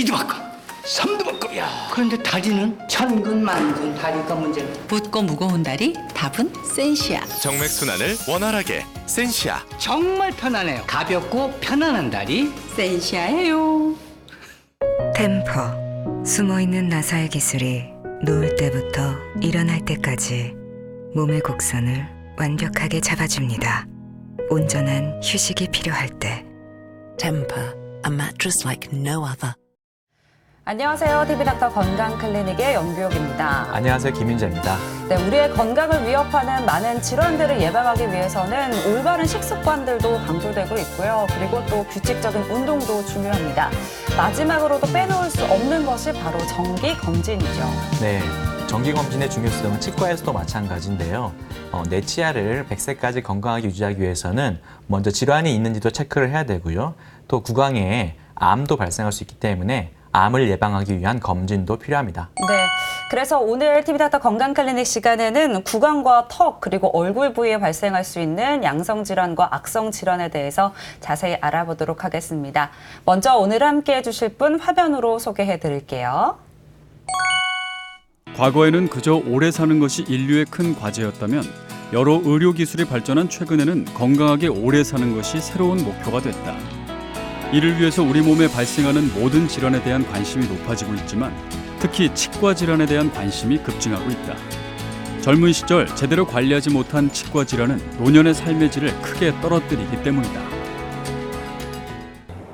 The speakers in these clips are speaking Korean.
2두박급, 3두박급이야. 그런데 다리는 천근 만근 다리가 문제는. 붓고 무거운 다리 답은 센시아. 정맥순환을 원활하게 센시아. 정말 편하네요. 가볍고 편안한 다리. 센시아예요. 템퍼. 숨어있는 나사의 기술이 누울 때부터 일어날 때까지 몸의 곡선을 완벽하게 잡아줍니다. 온전한 휴식이 필요할 때. Temper, a mattress like no other. 안녕하세요. TV닥터 건강클리닉의 연규옥입니다. 안녕하세요. 김윤재입니다. 네, 우리의 건강을 위협하는 많은 질환들을 예방하기 위해서는 올바른 식습관들도 강조되고 있고요. 그리고 또 규칙적인 운동도 중요합니다. 마지막으로도 빼놓을 수 없는 것이 바로 정기검진이죠. 네, 정기검진의 중요성은 치과에서도 마찬가지인데요. 내 치아를 100세까지 건강하게 유지하기 위해서는 먼저 질환이 있는지도 체크를 해야 되고요. 또 구강에 암도 발생할 수 있기 때문에 암을 예방하기 위한 검진도 필요합니다. 네, 그래서 오늘 TV닥터 건강클리닉 시간에는 구강과 턱 그리고 얼굴 부위에 발생할 수 있는 양성질환과 악성질환에 대해서 자세히 알아보도록 하겠습니다. 먼저 오늘 함께 해주실 분 화면으로 소개해 드릴게요. 과거에는 그저 오래 사는 것이 인류의 큰 과제였다면 여러 의료기술이 발전한 최근에는 건강하게 오래 사는 것이 새로운 목표가 됐다. 이를 위해서 우리 몸에 발생하는 모든 질환에 대한 관심이 높아지고 있지만 특히 치과 질환에 대한 관심이 급증하고 있다. 젊은 시절 제대로 관리하지 못한 치과 질환은 노년의 삶의 질을 크게 떨어뜨리기 때문이다.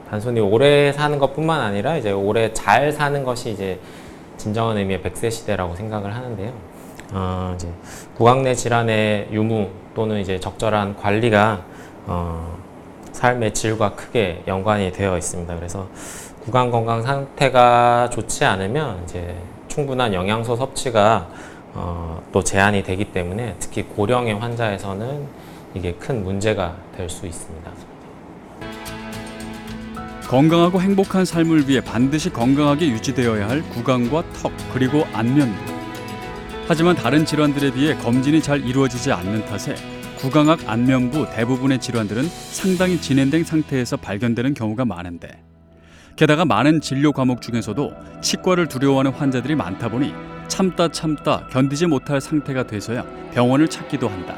단순히 오래 사는 것뿐만 아니라 이제 오래 잘 사는 것이 이제 진정한 의미의 100세 시대라고 생각을 하는데요. 이제 구강 내 질환의 유무 또는 이제 적절한 관리가 삶의 질과 크게 연관이 되어 있습니다. 그래서 구강 건강 상태가 좋지 않으면 이제 충분한 영양소 섭취가 또 제한이 되기 때문에 특히 고령의 환자에서는 이게 큰 문제가 될 수 있습니다. 건강하고 행복한 삶을 위해 반드시 건강하게 유지되어야 할 구강과 턱 그리고 안면부. 하지만 다른 질환들에 비해 검진이 잘 이루어지지 않는 탓에 구강악 안면부 대부분의 질환들은 상당히 진행된 상태에서 발견되는 경우가 많은데 게다가 많은 진료 과목 중에서도 치과를 두려워하는 환자들이 많다 보니 참다 견디지 못할 상태가 돼서야 병원을 찾기도 한다.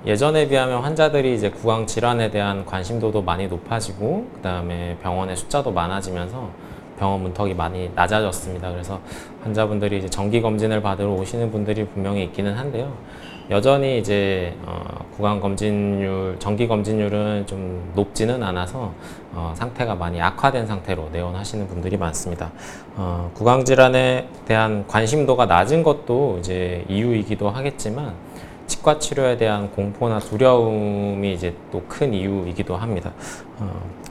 예전에 비하면 환자들이 이제 구강 질환에 대한 관심도도 많이 높아지고 그다음에 병원의 숫자도 많아지면서 병원 문턱이 많이 낮아졌습니다. 그래서 환자분들이 이제 정기 검진을 받으러 오시는 분들이 분명히 있기는 한데요. 여전히 이제 구강 검진율, 정기 검진율은 좀 높지는 않아서 상태가 많이 악화된 상태로 내원하시는 분들이 많습니다. 구강 질환에 대한 관심도가 낮은 것도 이제 이유이기도 하겠지만 치과 치료에 대한 공포나 두려움이 이제 또 큰 이유이기도 합니다.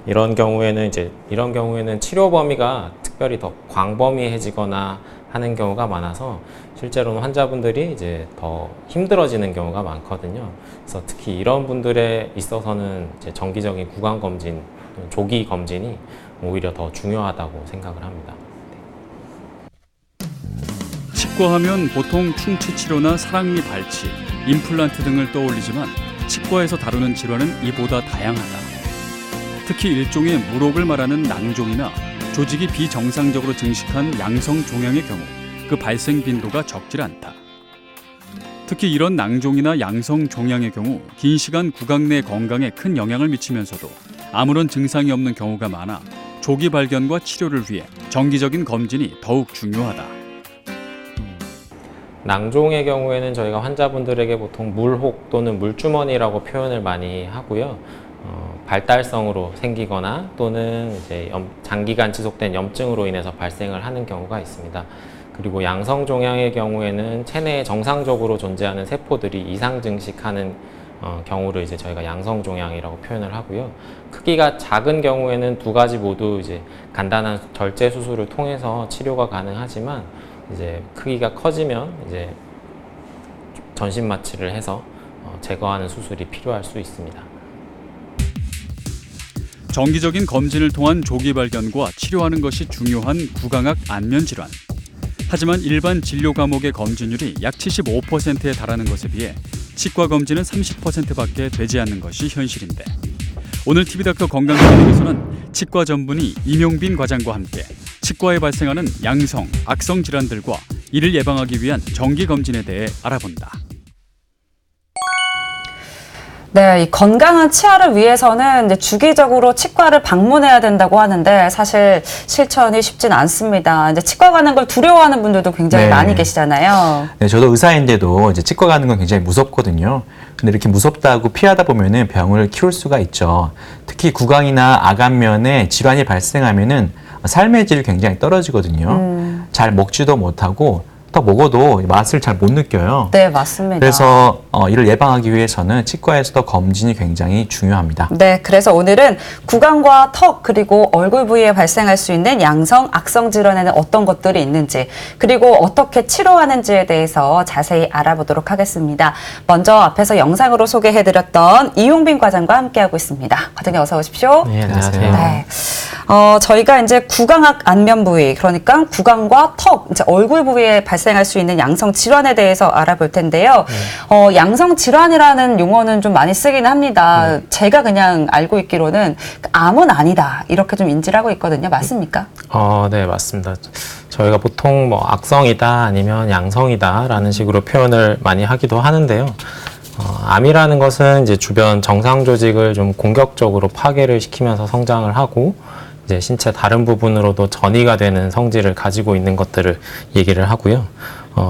이런 경우에는 치료 범위가 특별히 더 광범위해지거나 하는 경우가 많아서 실제로는 환자분들이 이제 더 힘들어지는 경우가 많거든요. 그래서 특히 이런 분들에 있어서는 이제 정기적인 구강 검진, 조기 검진이 오히려 더 중요하다고 생각을 합니다. 치과하면 보통 충치 치료나 사랑니 발치, 임플란트 등을 떠올리지만 치과에서 다루는 질환은 이보다 다양하다. 특히 일종의 물혹을 말하는 낭종이나 조직이 비정상적으로 증식한 양성 종양의 경우 그 발생 빈도가 적질 않다. 특히 이런 낭종이나 양성 종양의 경우 긴 시간 구강 내 건강에 큰 영향을 미치면서도 아무런 증상이 없는 경우가 많아 조기 발견과 치료를 위해 정기적인 검진이 더욱 중요하다. 낭종의 경우에는 저희가 환자분들에게 보통 물혹 또는 물주머니라고 표현을 많이 하고요. 발달성으로 생기거나 또는 이제 장기간 지속된 염증으로 인해서 발생을 하는 경우가 있습니다. 그리고 양성 종양의 경우에는 체내에 정상적으로 존재하는 세포들이 이상 증식하는 경우를 이제 저희가 양성 종양이라고 표현을 하고요. 크기가 작은 경우에는 두 가지 모두 이제 간단한 절제 수술을 통해서 치료가 가능하지만 이제 크기가 커지면 이제 전신 마취를 해서 제거하는 수술이 필요할 수 있습니다. 정기적인 검진을 통한 조기 발견과 치료하는 것이 중요한 구강악 안면 질환. 하지만 일반 진료 과목의 검진율이 약 75%에 달하는 것에 비해 치과 검진은 30%밖에 되지 않는 것이 현실인데 오늘 TV닥터 건강클리닉에서는 치과 전문의 임용빈 과장과 함께 치과에 발생하는 양성, 악성 질환들과 이를 예방하기 위한 정기 검진에 대해 알아본다. 네, 이 건강한 치아를 위해서는 이제 주기적으로 치과를 방문해야 된다고 하는데 사실 실천이 쉽진 않습니다. 이제 치과 가는 걸 두려워하는 분들도 굉장히 네. 많이 계시잖아요. 네, 저도 의사인데도 이제 치과 가는 건 굉장히 무섭거든요. 근데 이렇게 무섭다고 피하다 보면은 병을 키울 수가 있죠. 특히 구강이나 아간면에 질환이 발생하면은 삶의 질이 굉장히 떨어지거든요. 잘 먹지도 못하고 더 먹어도 맛을 잘 못 느껴요. 네, 맞습니다. 그래서 이를 예방하기 위해서는 치과에서도 검진이 굉장히 중요합니다. 네, 그래서 오늘은 구강과 턱 그리고 얼굴 부위에 발생할 수 있는 양성, 악성 질환에는 어떤 것들이 있는지 그리고 어떻게 치료하는지에 대해서 자세히 알아보도록 하겠습니다. 먼저 앞에서 영상으로 소개해드렸던 이용빈 과장과 함께하고 있습니다. 과장님 어서 오십시오. 네, 안녕하세요. 네. 저희가 이제 구강악 안면 부위, 그러니까 구강과 턱, 이제 얼굴 부위에 발생할 수 있는 양성 질환에 대해서 알아볼 텐데요. 양성 질환이라는 용어는 좀 많이 쓰긴 합니다. 제가 그냥 알고 있기로는 암은 아니다 이렇게 좀 인지를 하고 있거든요. 맞습니까? 네, 맞습니다. 저희가 보통 뭐 악성이다 아니면 양성이다라는 식으로 표현을 많이 하기도 하는데요. 암이라는 것은 이제 주변 정상 조직을 좀 공격적으로 파괴를 시키면서 성장을 하고 이제 신체 다른 부분으로도 전이가 되는 성질을 가지고 있는 것들을 얘기를 하고요.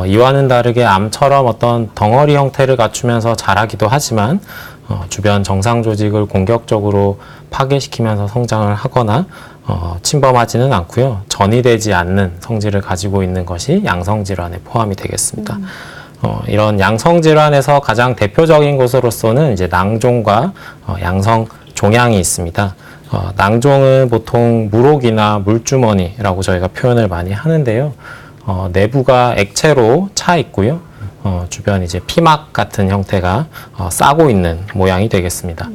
이와는 다르게 암처럼 어떤 덩어리 형태를 갖추면서 자라기도 하지만 주변 정상 조직을 공격적으로 파괴시키면서 성장을 하거나 침범하지는 않고요. 전이되지 않는 성질을 가지고 있는 것이 양성 질환에 포함이 되겠습니다. 이런 양성 질환에서 가장 대표적인 것으로서는 이제 낭종과 양성 종양이 있습니다. 낭종은 보통 물옥이나 물주머니라고 저희가 표현을 많이 하는데요. 내부가 액체로 차 있고요. 주변 이제 피막 같은 형태가 싸고 있는 모양이 되겠습니다.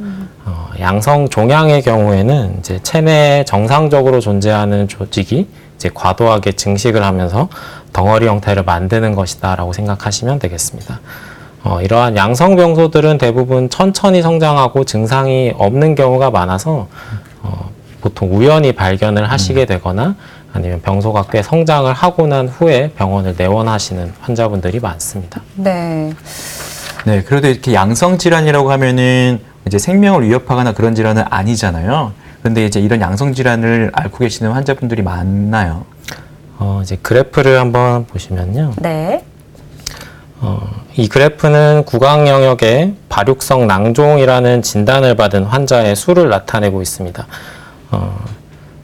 양성 종양의 경우에는 이제 체내에 정상적으로 존재하는 조직이 이제 과도하게 증식을 하면서 덩어리 형태를 만드는 것이다라고 생각하시면 되겠습니다. 이러한 양성 병소들은 대부분 천천히 성장하고 증상이 없는 경우가 많아서 보통 우연히 발견을 하시게 되거나 아니면 병소가 꽤 성장을 하고 난 후에 병원을 내원하시는 환자분들이 많습니다. 네. 네, 그래도 이렇게 양성 질환이라고 하면은 이제 생명을 위협하거나 그런 질환은 아니잖아요. 그런데 이제 이런 양성 질환을 앓고 계시는 환자분들이 많나요? 이제 그래프를 한번 보시면요. 네. 이 그래프는 구강 영역에 발육성 낭종이라는 진단을 받은 환자의 수를 나타내고 있습니다.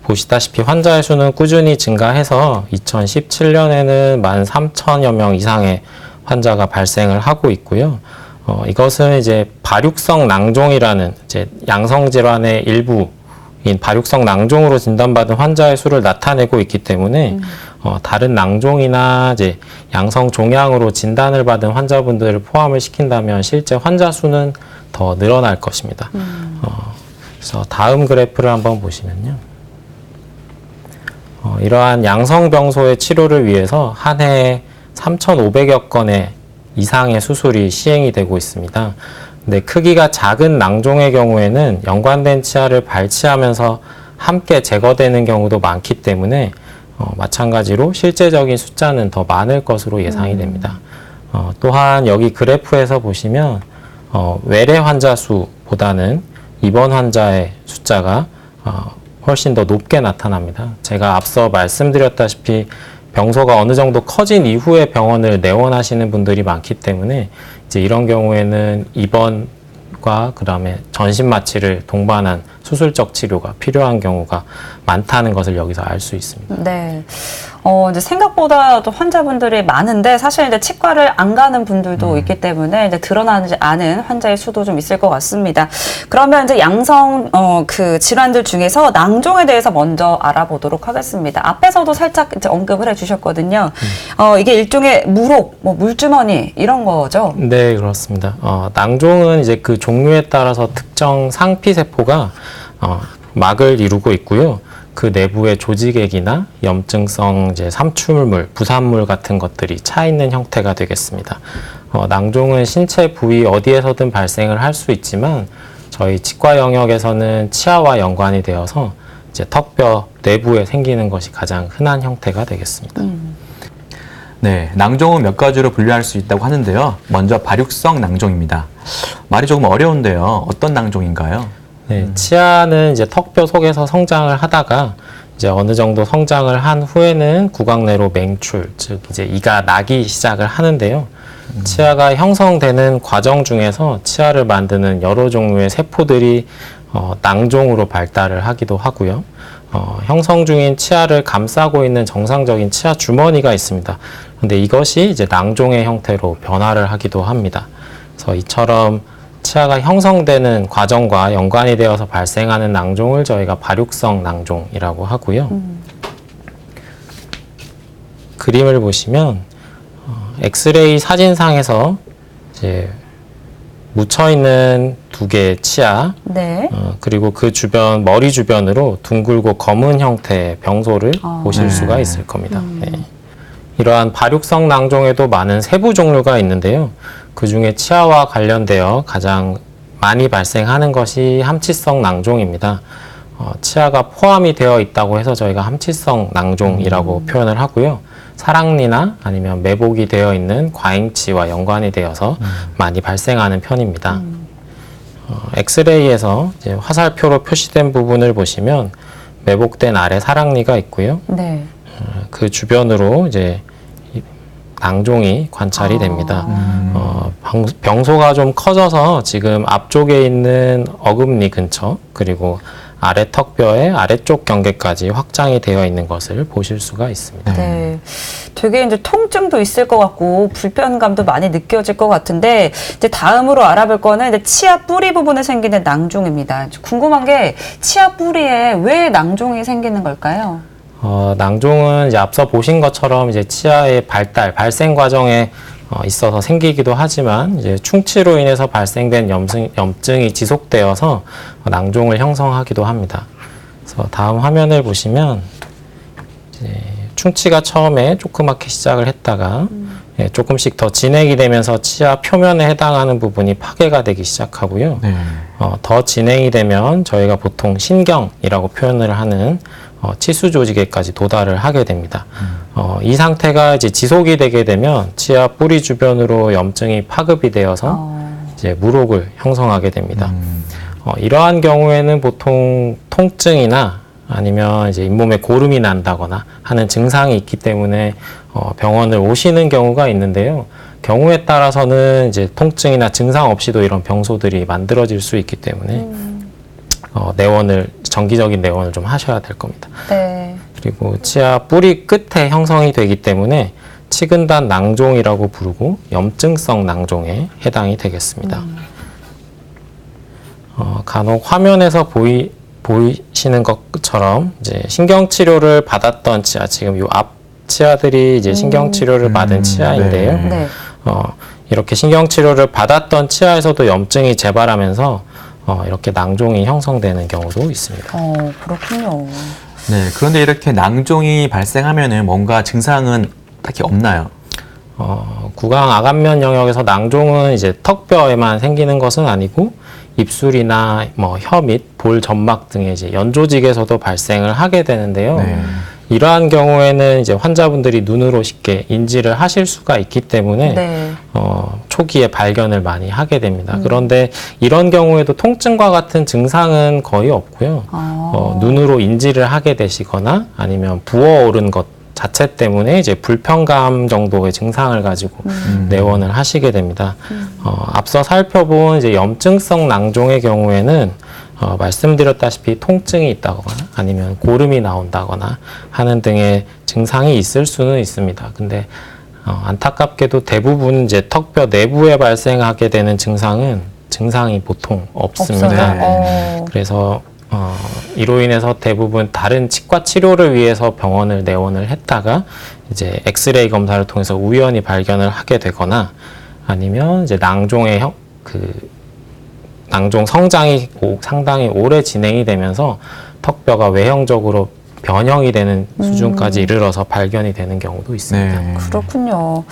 보시다시피 환자의 수는 꾸준히 증가해서 2017년에는 13,000여 명 이상의 환자가 발생을 하고 있고요. 이것은 이제 발육성 낭종이라는 이제 양성 질환의 일부인 발육성 낭종으로 진단받은 환자의 수를 나타내고 있기 때문에 다른 낭종이나 이제 양성 종양으로 진단을 받은 환자분들을 포함을 시킨다면 실제 환자 수는 더 늘어날 것입니다. 그래서 다음 그래프를 한번 보시면요. 이러한 양성 병소의 치료를 위해서 한 해에 3,500여 건의 이상의 수술이 시행이 되고 있습니다. 근데 크기가 작은 낭종의 경우에는 연관된 치아를 발치하면서 함께 제거되는 경우도 많기 때문에 마찬가지로 실제적인 숫자는 더 많을 것으로 예상이 됩니다. 또한 여기 그래프에서 보시면 외래 환자 수보다는 입원 환자의 숫자가 훨씬 더 높게 나타납니다. 제가 앞서 말씀드렸다시피 병소가 어느 정도 커진 이후에 병원을 내원하시는 분들이 많기 때문에 이제 이런 경우에는 입원과 그다음에 전신 마취를 동반한 수술적 치료가 필요한 경우가 많다는 것을 여기서 알 수 있습니다. 네. 이제 생각보다도 환자분들이 많은데 사실 이제 치과를 안 가는 분들도 있기 때문에 이제 드러나지 않은 환자의 수도 좀 있을 것 같습니다. 그러면 이제 양성 그 질환들 중에서 낭종에 대해서 먼저 알아보도록 하겠습니다. 앞에서도 살짝 이제 언급을 해주셨거든요. 이게 일종의 물옥, 뭐 물주머니 이런 거죠? 네, 그렇습니다. 낭종은 이제 그 종류에 따라서 특정 상피 세포가 막을 이루고 있고요. 그 내부의 조직액이나 염증성 이제 삼출물, 부산물 같은 것들이 차 있는 형태가 되겠습니다. 낭종은 신체 부위 어디에서든 발생을 할 수 있지만 저희 치과 영역에서는 치아와 연관이 되어서 이제 턱뼈 내부에 생기는 것이 가장 흔한 형태가 되겠습니다. 네, 낭종은 몇 가지로 분류할 수 있다고 하는데요. 먼저 발육성 낭종입니다. 말이 조금 어려운데요. 어떤 낭종인가요? 네, 치아는 이제 턱뼈 속에서 성장을 하다가 이제 어느 정도 성장을 한 후에는 구강 내로 맹출, 즉 이제 이가 나기 시작을 하는데요. 치아가 형성되는 과정 중에서 치아를 만드는 여러 종류의 세포들이 낭종으로 발달을 하기도 하고요. 형성 중인 치아를 감싸고 있는 정상적인 치아 주머니가 있습니다. 그런데 이것이 이제 낭종의 형태로 변화를 하기도 합니다. 그래서 이처럼 치아가 형성되는 과정과 연관이 되어서 발생하는 낭종을 저희가 발육성 낭종이라고 하고요. 그림을 보시면 엑스레이 사진상에서 이제 묻혀 있는 두 개의 치아, 네. 그리고 그 주변 머리 주변으로 둥글고 검은 형태의 병소를 보실 수가 있을 겁니다. 네. 이러한 발육성 낭종에도 많은 세부 종류가 있는데요. 그 중에 치아와 관련되어 가장 많이 발생하는 것이 함치성 낭종입니다. 치아가 포함이 되어 있다고 해서 저희가 함치성 낭종이라고 표현을 하고요. 사랑니나 아니면 매복이 되어 있는 과잉치와 연관이 되어서 많이 발생하는 편입니다. 엑스레이에서 이제 화살표로 표시된 부분을 보시면 매복된 아래 사랑니가 있고요. 네. 그 주변으로 이제 낭종이 관찰이 됩니다. 병소가 좀 커져서 지금 앞쪽에 있는 어금니 근처 그리고 아래 턱뼈의 아래쪽 경계까지 확장이 되어 있는 것을 보실 수가 있습니다. 네. 되게 이제 통증도 있을 것 같고 불편감도 많이 느껴질 것 같은데 이제 다음으로 알아볼 거는 이제 치아 뿌리 부분에 생기는 낭종입니다. 궁금한 게 치아 뿌리에 왜 낭종이 생기는 걸까요? 낭종은 이제 앞서 보신 것처럼 이제 치아의 발생 과정에 있어서 생기기도 하지만 이제 충치로 인해서 발생된 염증이 지속되어서 낭종을 형성하기도 합니다. 그래서 다음 화면을 보시면 이제 충치가 처음에 조그맣게 시작을 했다가 조금씩 더 진행이 되면서 치아 표면에 해당하는 부분이 파괴가 되기 시작하고요. 네. 더 진행이 되면 저희가 보통 신경이라고 표현을 하는 치수 조직에까지 도달을 하게 됩니다. 이 상태가 이제 지속이 되게 되면 치아 뿌리 주변으로 염증이 파급이 되어서 이제 물혹을 형성하게 됩니다. 이러한 경우에는 보통 통증이나 아니면 이제 잇몸에 고름이 난다거나 하는 증상이 있기 때문에 병원을 오시는 경우가 있는데요. 경우에 따라서는 이제 통증이나 증상 없이도 이런 병소들이 만들어질 수 있기 때문에 정기적인 내원을 좀 하셔야 될 겁니다. 네. 그리고 치아 뿌리 끝에 형성이 되기 때문에 치근단 낭종이라고 부르고 염증성 낭종에 해당이 되겠습니다. 간혹 화면에서 보이시는 것처럼 이제 신경 치료를 받았던 치아, 지금 요 앞 치아들이 이제 신경 치료를 받은 치아인데요. 네. 이렇게 신경 치료를 받았던 치아에서도 염증이 재발하면서 이렇게 낭종이 형성되는 경우도 있습니다. 그렇군요. 네, 그런데 이렇게 낭종이 발생하면은 뭔가 증상은 딱히 없나요? 구강 아간면 영역에서 낭종은 이제 턱뼈에만 생기는 것은 아니고 입술이나 뭐 혀 및 볼 점막 등의 이제 연조직에서도 발생을 하게 되는데요. 네. 이러한 경우에는 이제 환자분들이 눈으로 쉽게 인지를 하실 수가 있기 때문에 네. 초기에 발견을 많이 하게 됩니다. 그런데 이런 경우에도 통증과 같은 증상은 거의 없고요. 눈으로 인지를 하게 되시거나 아니면 부어오른 것 자체 때문에 이제 불편감 정도의 증상을 가지고 내원을 하시게 됩니다. 앞서 살펴본 이제 염증성 낭종의 경우에는 말씀드렸다시피 통증이 있다거나 아니면 고름이 나온다거나 하는 등의 증상이 있을 수는 있습니다. 근데 안타깝게도 대부분 이제 턱뼈 내부에 발생하게 되는 증상이 보통 없습니다. 없어요. 그래서 이로 인해서 대부분 다른 치과 치료를 위해서 병원을 내원을 했다가 이제 엑스레이 검사를 통해서 우연히 발견을 하게 되거나 아니면 이제 낭종 성장이 상당히 오래 진행이 되면서 턱뼈가 외형적으로 변형이 되는 수준까지 이르러서 발견이 되는 경우도 있습니다. 네. 그렇군요.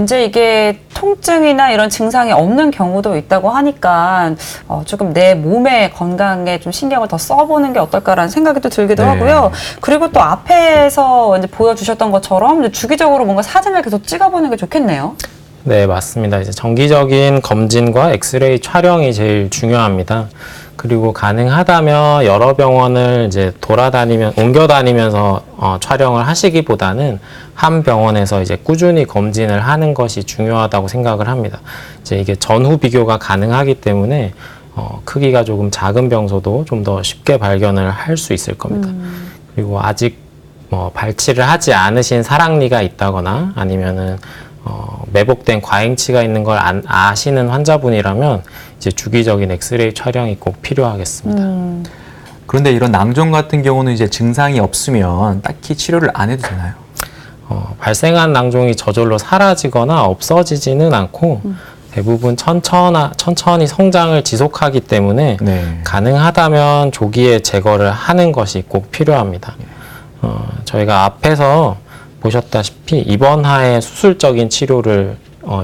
이제 이게 통증이나 이런 증상이 없는 경우도 있다고 하니까 조금 내 몸의 건강에 좀 신경을 더 써보는 게 어떨까라는 생각이 또 들기도 네. 하고요. 그리고 또 앞에서 이제 보여주셨던 것처럼 이제 주기적으로 뭔가 사진을 계속 찍어보는 게 좋겠네요. 네, 맞습니다. 이제 정기적인 검진과 엑스레이 촬영이 제일 중요합니다. 그리고 가능하다면 여러 병원을 이제 옮겨 다니면서 촬영을 하시기보다는 한 병원에서 이제 꾸준히 검진을 하는 것이 중요하다고 생각을 합니다. 이제 이게 전후 비교가 가능하기 때문에 크기가 조금 작은 병소도 좀 더 쉽게 발견을 할 수 있을 겁니다. 그리고 아직 발치를 하지 않으신 사랑니가 있다거나 아니면은 매복된 과잉치가 있는 걸 아시는 환자분이라면 이제 주기적인 엑스레이 촬영이 꼭 필요하겠습니다. 그런데 이런 낭종 같은 경우는 이제 증상이 없으면 딱히 치료를 안 해도 되나요? 발생한 낭종이 저절로 사라지거나 없어지지는 않고 대부분 천천히 성장을 지속하기 때문에 네. 가능하다면 조기에 제거를 하는 것이 꼭 필요합니다. 저희가 앞에서 보셨다시피 입원하에 수술적인 치료를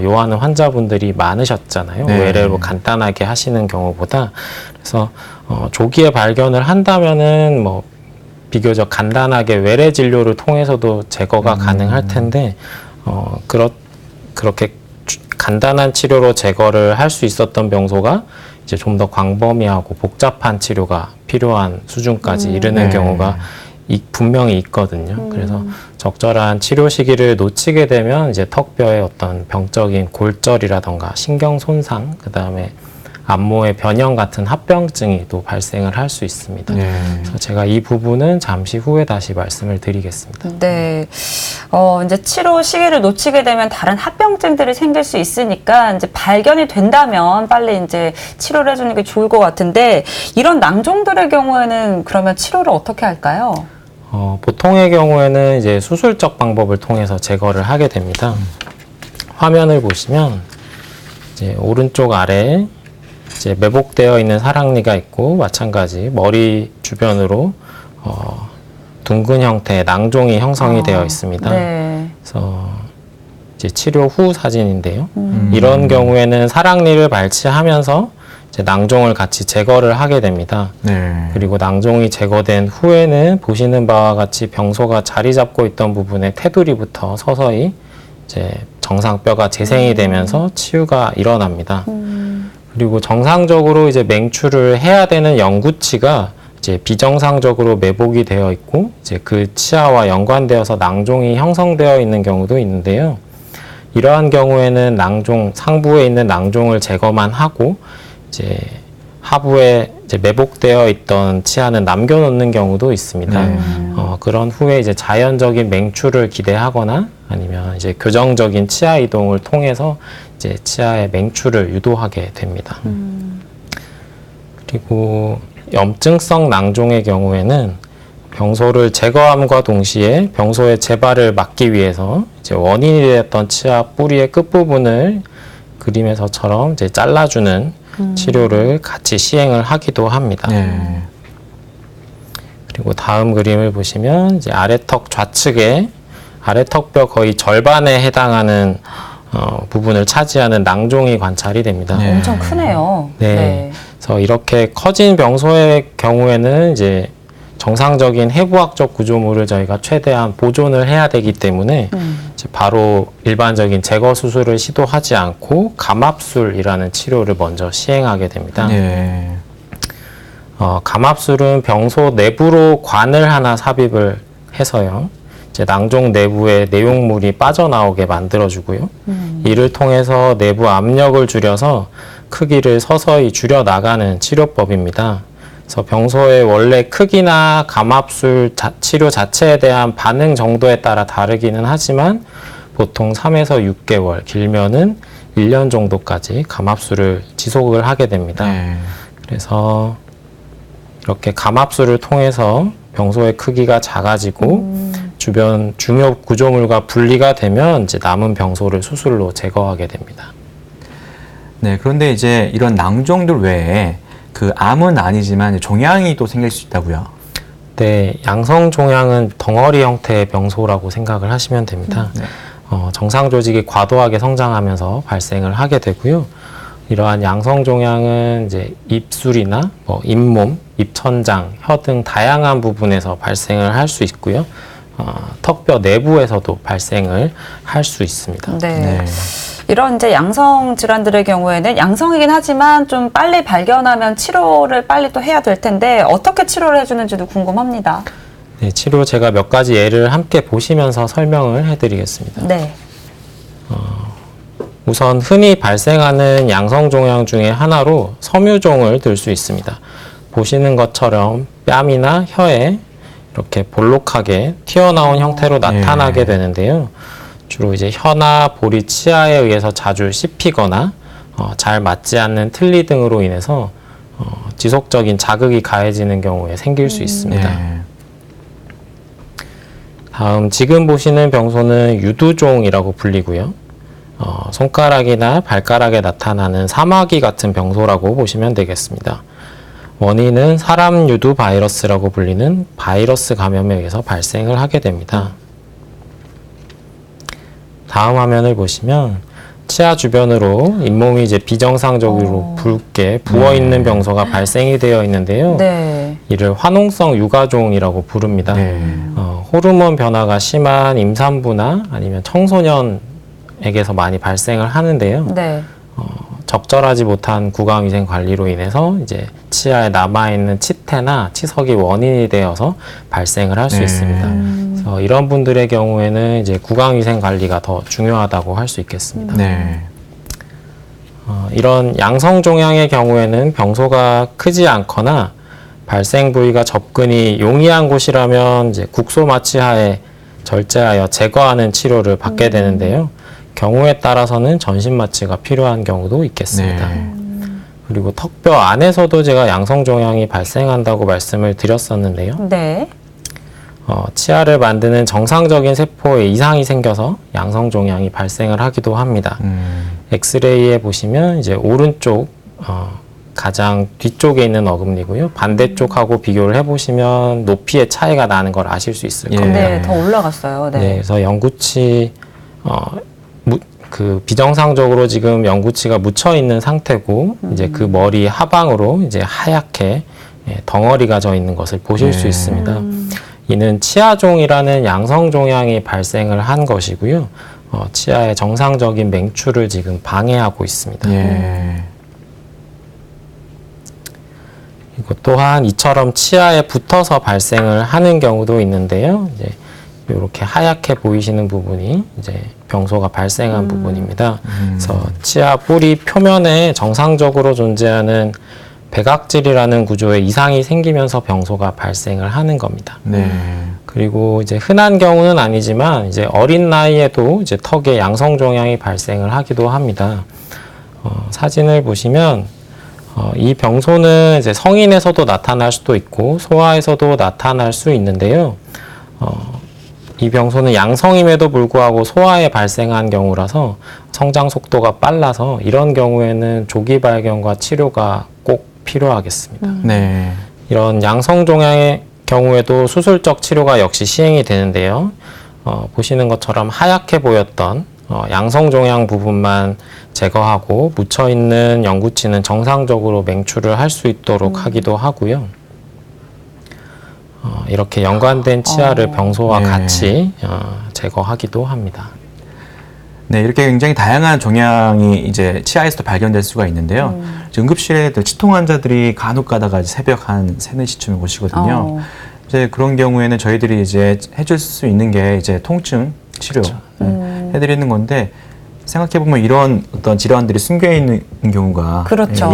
요하는 환자분들이 많으셨잖아요. 네. 외래로 간단하게 하시는 경우보다. 그래서 조기에 발견을 한다면은 비교적 간단하게 외래 진료를 통해서도 제거가 가능할 텐데 그렇게 간단한 치료로 제거를 할 수 있었던 병소가 이제 좀 더 광범위하고 복잡한 치료가 필요한 수준까지 이르는 네. 경우가 분명히 있거든요. 그래서 적절한 치료 시기를 놓치게 되면 이제 턱뼈의 어떤 병적인 골절이라던가 신경 손상, 그 다음에 안모의 변형 같은 합병증이 또 발생을 할 수 있습니다. 네. 그래서 제가 이 부분은 잠시 후에 다시 말씀을 드리겠습니다. 네. 이제 치료 시기를 놓치게 되면 다른 합병증들이 생길 수 있으니까 이제 발견이 된다면 빨리 이제 치료를 해주는 게 좋을 것 같은데 이런 낭종들의 경우에는 그러면 치료를 어떻게 할까요? 보통의 경우에는 이제 수술적 방법을 통해서 제거를 하게 됩니다. 화면을 보시면 이제 오른쪽 아래 이제 매복되어 있는 사랑니가 있고 마찬가지 머리 주변으로 둥근 형태의 낭종이 형성이 되어 있습니다. 네. 그래서 이제 치료 후 사진인데요. 이런 경우에는 사랑니를 발치하면서 이제 낭종을 같이 제거를 하게 됩니다. 네. 그리고 낭종이 제거된 후에는 보시는 바와 같이 병소가 자리 잡고 있던 부분의 테두리부터 서서히 이제 정상뼈가 재생이 되면서 치유가 일어납니다. 그리고 정상적으로 이제 맹추를 해야 되는 영구치가 이제 비정상적으로 매복이 되어 있고 이제 그 치아와 연관되어서 낭종이 형성되어 있는 경우도 있는데요. 이러한 경우에는 상부에 있는 낭종을 제거만 하고 이제 하부에 이제 매복되어 있던 치아는 남겨놓는 경우도 있습니다. 그런 후에 이제 자연적인 맹추를 기대하거나 아니면 이제 교정적인 치아 이동을 통해서 이제 치아의 맹추를 유도하게 됩니다. 그리고 염증성 낭종의 경우에는 병소를 제거함과 동시에 병소의 재발을 막기 위해서 이제 원인이 되었던 치아 뿌리의 끝부분을 그림에서처럼 이제 잘라주는 치료를 같이 시행을 하기도 합니다. 네. 그리고 다음 그림을 보시면 이제 아래턱 좌측에 아래턱뼈 거의 절반에 해당하는 부분을 차지하는 낭종이 관찰이 됩니다. 네. 엄청 크네요. 네. 그래서 이렇게 커진 병소의 경우에는 이제 정상적인 해부학적 구조물을 저희가 최대한 보존을 해야 되기 때문에 이제 바로 일반적인 제거 수술을 시도하지 않고 감압술이라는 치료를 먼저 시행하게 됩니다. 네. 감압술은 병소 내부로 관을 하나 삽입을 해서요. 이제 낭종 내부에 내용물이 빠져나오게 만들어주고요. 이를 통해서 내부 압력을 줄여서 크기를 서서히 줄여 나가는 치료법입니다. 그래서 병소의 원래 크기나 감압술 치료 자체에 대한 반응 정도에 따라 다르기는 하지만 보통 3에서 6개월, 길면은 1년 정도까지 감압술을 지속을 하게 됩니다. 네. 그래서 이렇게 감압술을 통해서 병소의 크기가 작아지고 주변 중요 구조물과 분리가 되면 이제 남은 병소를 수술로 제거하게 됩니다. 네. 그런데 이제 이런 낭종들 외에 그 암은 아니지만 종양이 또 생길 수 있다고요. 네, 양성종양은 덩어리 형태의 병소라고 생각을 하시면 됩니다. 정상 조직이 과도하게 성장하면서 발생을 하게 되고요. 이러한 양성종양은 이제 입술이나 뭐 잇몸, 입천장, 혀 등 다양한 부분에서 발생을 할 수 있고요. 턱뼈 내부에서도 발생을 할 수 있습니다. 네. 이런 이제 양성 질환들의 경우에는 양성이긴 하지만 좀 빨리 발견하면 치료를 빨리 또 해야 될 텐데 어떻게 치료를 해주는지도 궁금합니다. 네, 치료 제가 몇 가지 예를 함께 보시면서 설명을 해드리겠습니다. 네. 우선 흔히 발생하는 양성종양 중에 하나로 섬유종을 들 수 있습니다. 보시는 것처럼 뺨이나 혀에 이렇게 볼록하게 튀어나온 형태로 나타나게 되는데요. 주로 이제 혀나 볼이 치아에 의해서 자주 씹히거나 잘 맞지 않는 틀니 등으로 인해서 지속적인 자극이 가해지는 경우에 생길 수 있습니다. 다음 지금 보시는 병소는 유두종이라고 불리고요. 손가락이나 발가락에 나타나는 사마귀 같은 병소라고 보시면 되겠습니다. 원인은 사람 유두 바이러스라고 불리는 바이러스 감염에 의해서 발생을 하게 됩니다. 다음 화면을 보시면 치아 주변으로 잇몸이 이제 비정상적으로 붉게 부어 있는 병소가 발생이 되어 있는데요. 네. 이를 화농성 유가종이라고 부릅니다. 호르몬 변화가 심한 임산부나 아니면 청소년에게서 많이 발생을 하는데요. 네. 적절하지 못한 구강위생 관리로 인해서 이제 치아에 남아있는 치태나 치석이 원인이 되어서 발생을 할 수 있습니다. 그래서 이런 분들의 경우에는 이제 구강위생 관리가 더 중요하다고 할 수 있겠습니다. 이런 양성종양의 경우에는 병소가 크지 않거나 발생 부위가 접근이 용이한 곳이라면 이제 국소마취하에 절제하여 제거하는 치료를 받게 되는데요. 경우에 따라서는 전신 마취가 필요한 경우도 있겠습니다. 그리고 턱뼈 안에서도 제가 양성종양이 발생한다고 말씀을 드렸었는데요. 네. 치아를 만드는 정상적인 세포에 이상이 생겨서 양성종양이 발생을 하기도 합니다. 엑스레이에 보시면 이제 오른쪽 가장 뒤쪽에 있는 어금니고요. 반대쪽하고 비교를 해보시면 높이의 차이가 나는 걸 아실 수 있을 겁니다. 네, 더 올라갔어요. 네. 네, 그래서 영구치 그 비정상적으로 지금 영구치가 묻혀 있는 상태고 이제 그 머리 하방으로 이제 하얗게 덩어리가 져 있는 것을 보실 수 있습니다. 이는 치아종이라는 양성종양이 발생을 한 것이고요. 치아의 정상적인 맹출을 지금 방해하고 있습니다. 그리고 또한 이처럼 치아에 붙어서 발생을 하는 경우도 있는데요. 이제 이렇게 하얗게 보이시는 부분이 이제 병소가 발생한 부분입니다. 그래서 치아 뿌리 표면에 정상적으로 존재하는 백악질이라는 구조에 이상이 생기면서 병소가 발생을 하는 겁니다. 그리고 이제 흔한 경우는 아니지만 이제 어린 나이에도 이제 턱에 양성종양이 발생을 하기도 합니다. 사진을 보시면 이 병소는 이제 성인에서도 나타날 수도 있고 소아에서도 나타날 수 있는데요. 이 병소는 양성임에도 불구하고 소아에 발생한 경우라서 성장 속도가 빨라서 이런 경우에는 조기 발견과 치료가 꼭 필요하겠습니다. 이런 양성종양의 경우에도 수술적 치료가 역시 시행이 되는데요. 보시는 것처럼 하얗게 보였던 양성종양 부분만 제거하고 묻혀있는 영구치는 정상적으로 맹출을 할 수 있도록 하기도 하고요. 이렇게 연관된 치아를 병소와 같이 제거하기도 합니다. 네, 이렇게 굉장히 다양한 종양이 이제 치아에서도 발견될 수가 있는데요. 응급실에 치통 환자들이 간혹 가다가 새벽 한 3, 4시쯤에 오시거든요. 이제 그런 경우에는 저희들이 이제 해줄 수 있는 게 이제 통증 치료 해드리는 건데 생각해보면 이런 어떤 질환들이 숨겨 있는 경우가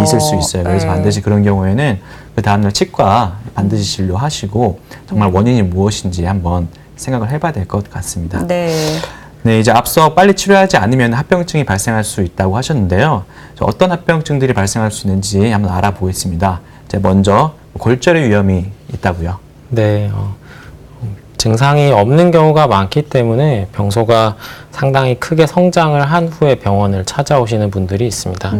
있을 수 있어요. 그래서 반드시 그런 경우에는 그 다음날 치과 반드시 진료하시고 정말 원인이 무엇인지 한번 생각을 해봐야 될 것 같습니다. 네, 이제 앞서 빨리 치료하지 않으면 합병증이 발생할 수 있다고 하셨는데요. 어떤 합병증들이 발생할 수 있는지 한번 알아보겠습니다. 먼저 골절의 위험이 있다고요. 네, 증상이 없는 경우가 많기 때문에 병소가 상당히 크게 성장을 한 후에 병원을 찾아오시는 분들이 있습니다.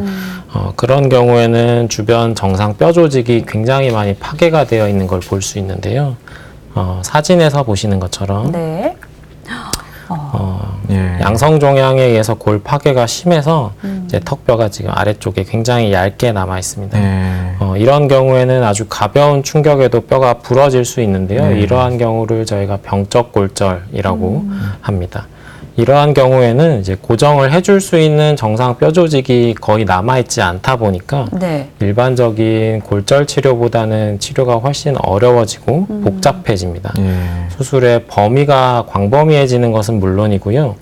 그런 경우에는 주변 정상 뼈 조직이 굉장히 많이 파괴가 되어 있는 걸 볼 수 있는데요. 사진에서 보시는 것처럼 네. 예. 양성 종양에 의해서 골 파괴가 심해서 이제 턱뼈가 지금 아래쪽에 굉장히 얇게 남아 있습니다. 예. 이런 경우에는 아주 가벼운 충격에도 뼈가 부러질 수 있는데요. 네. 이러한 경우를 저희가 병적 골절이라고 합니다. 이러한 경우에는 이제 고정을 해줄 수 있는 정상 뼈 조직이 거의 남아있지 않다 보니까 네. 일반적인 골절 치료보다는 치료가 훨씬 어려워지고 복잡해집니다. 예. 수술의 범위가 광범위해지는 것은 물론이고요.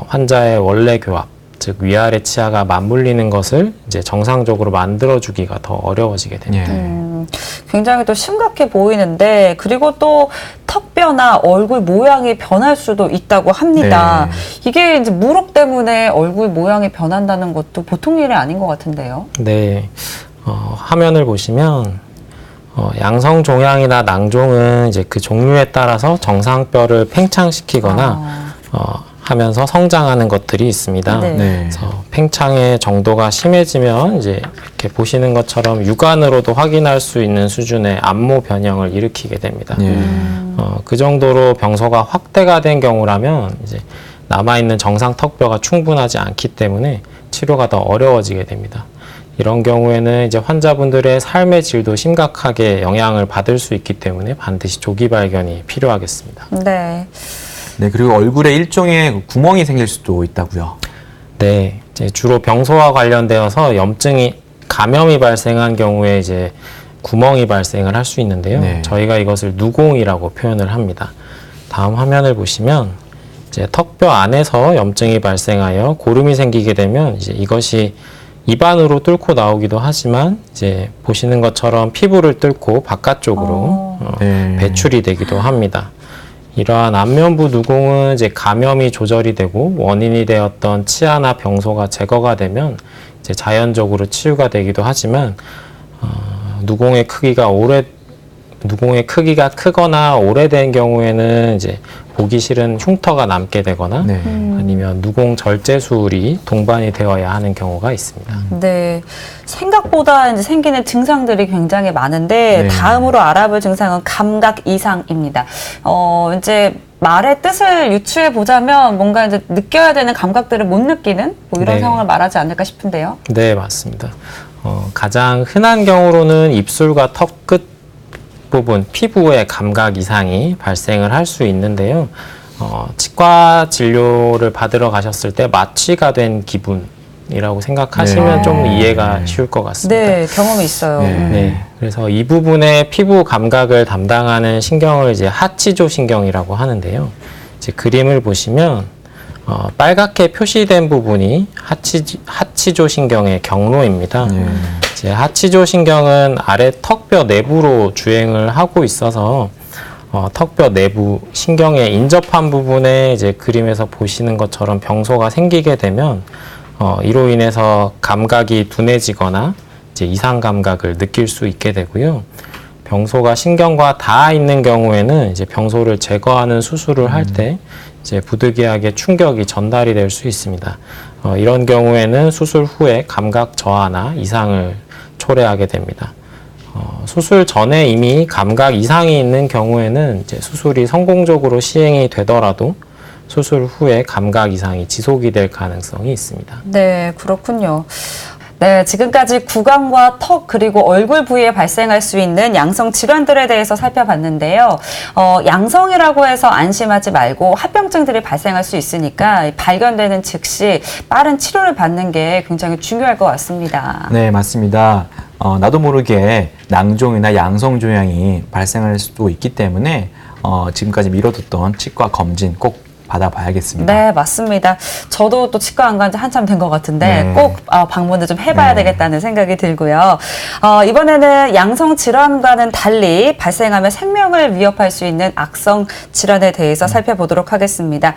환자의 원래 교합, 즉 위아래 치아가 맞물리는 것을 이제 정상적으로 만들어주기가 더 어려워지게 됩니다. 예. 굉장히 또 심각해 보이는데 그리고 또 턱뼈나 얼굴 모양이 변할 수도 있다고 합니다. 네. 이게 이제 무록 때문에 얼굴 모양이 변한다는 것도 보통 일이 아닌 것 같은데요. 네, 화면을 보시면 양성 종양이나 낭종은 이제 그 종류에 따라서 정상뼈를 팽창시키거나 하면서 성장하는 것들이 있습니다. 네. 네. 그래서 팽창의 정도가 심해지면 이제 이렇게 보시는 것처럼 육안으로도 확인할 수 있는 수준의 안모 변형을 일으키게 됩니다. 예. 그 정도로 병소가 확대가 된 경우라면 이제 남아있는 정상 턱뼈가 충분하지 않기 때문에 치료가 더 어려워지게 됩니다. 이런 경우에는 이제 환자분들의 삶의 질도 심각하게 영향을 받을 수 있기 때문에 반드시 조기 발견이 필요하겠습니다. 네. 네, 그리고 얼굴에 일종의 구멍이 생길 수도 있다고요. 네, 이제 주로 병소와 관련되어서 감염이 발생한 경우에 이제 구멍이 발생을 할 수 있는데요. 네. 저희가 이것을 누공이라고 표현을 합니다. 다음 화면을 보시면 이제 턱뼈 안에서 염증이 발생하여 고름이 생기게 되면 이제 이것이 입안으로 뚫고 나오기도 하지만 이제 보시는 것처럼 피부를 뚫고 바깥쪽으로 네. 배출이 되기도 합니다. 이러한 안면부 누공은 이제 감염이 조절이 되고 원인이 되었던 치아나 병소가 제거가 되면 이제 자연적으로 치유가 되기도 하지만 누공의 크기가 크거나 오래된 경우에는 이제 보기 싫은 흉터가 남게 되거나 네. 아니면 누공 절제술이 동반이 되어야 하는 경우가 있습니다. 네. 생각보다 이제 생기는 증상들이 굉장히 많은데 네. 다음으로 알아볼 증상은 감각 이상입니다. 이제 말의 뜻을 유추해 보자면 뭔가 이제 느껴야 되는 감각들을 못 느끼는 뭐 이런 네. 상황을 말하지 않을까 싶은데요. 네, 맞습니다. 가장 흔한 경우로는 입술과 턱 끝 부분, 피부의 감각 이상이 발생을 할 수 있는데요. 치과 진료를 받으러 가셨을 때 마취가 된 기분이라고 생각하시면 네. 좀 이해가 쉬울 것 같습니다. 네, 경험이 있어요. 네. 네, 그래서 이 부분의 피부 감각을 담당하는 신경을 이제 하치조 신경이라고 하는데요. 이제 그림을 보시면 빨갛게 표시된 부분이 하치조 신경의 경로입니다. 이제 하치조 신경은 아래 턱뼈 내부로 주행을 하고 있어서 턱뼈 내부 신경에 인접한 부분에 이제 그림에서 보시는 것처럼 병소가 생기게 되면 이로 인해서 감각이 둔해지거나 이제 이상 감각을 느낄 수 있게 되고요. 병소가 신경과 닿아 있는 경우에는 이제 병소를 제거하는 수술을 할 때 이제 부득이하게 충격이 전달이 될 수 있습니다. 이런 경우에는 수술 후에 감각 저하나 이상을 초래하게 됩니다. 수술 전에 이미 감각 이상이 있는 경우에는 이제 수술이 성공적으로 시행이 되더라도 수술 후에 감각 이상이 지속이 될 가능성이 있습니다. 네, 그렇군요. 네, 지금까지 구강과 턱 그리고 얼굴 부위에 발생할 수 있는 양성 질환들에 대해서 살펴봤는데요. 양성이라고 해서 안심하지 말고 합병증들이 발생할 수 있으니까 발견되는 즉시 빠른 치료를 받는 게 굉장히 중요할 것 같습니다. 네, 맞습니다. 나도 모르게 낭종이나 양성종양이 발생할 수도 있기 때문에 지금까지 미뤄뒀던 치과 검진 꼭 받아봐야겠습니다. 네, 맞습니다. 저도 또 치과 안 간 지 한참 된 것 같은데 네. 꼭 방문을 좀 해봐야 네. 되겠다는 생각이 들고요. 이번에는 양성 질환과는 달리 발생하면 생명을 위협할 수 있는 악성 질환에 대해서 살펴보도록 하겠습니다.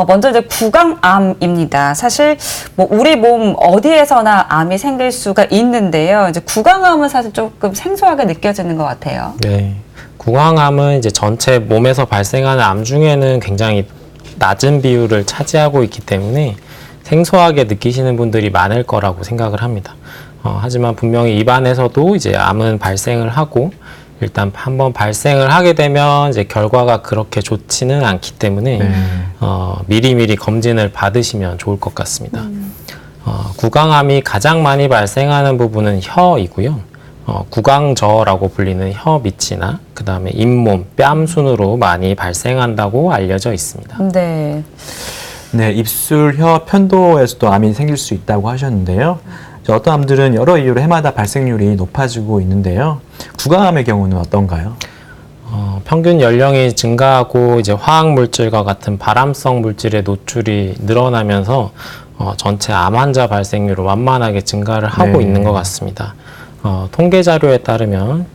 먼저 이제 구강암입니다. 사실 뭐 우리 몸 어디에서나 암이 생길 수가 있는데요. 이제 구강암은 사실 조금 생소하게 느껴지는 것 같아요. 네. 구강암은 이제 전체 몸에서 발생하는 암 중에는 굉장히 낮은 비율을 차지하고 있기 때문에 생소하게 느끼시는 분들이 많을 거라고 생각을 합니다. 하지만 분명히 입안에서도 이제 암은 발생을 하고 일단 한번 발생을 하게 되면 이제 결과가 그렇게 좋지는 않기 때문에 미리미리 검진을 받으시면 좋을 것 같습니다. 구강암이 가장 많이 발생하는 부분은 혀이고요. 구강저라고 불리는 혀 밑이나 그 다음에 잇몸, 뺨 순으로 많이 발생한다고 알려져 있습니다. 네. 네, 입술, 혀, 편도에서도 암이 생길 수 있다고 하셨는데요. 어떤 암들은 여러 이유로 해마다 발생률이 높아지고 있는데요. 구강암의 경우는 어떤가요? 평균 연령이 증가하고 이제 화학 물질과 같은 발암성 물질의 노출이 늘어나면서 전체 암 환자 발생률은 완만하게 증가를 하고 있는 것 같습니다. 통계 자료에 따르면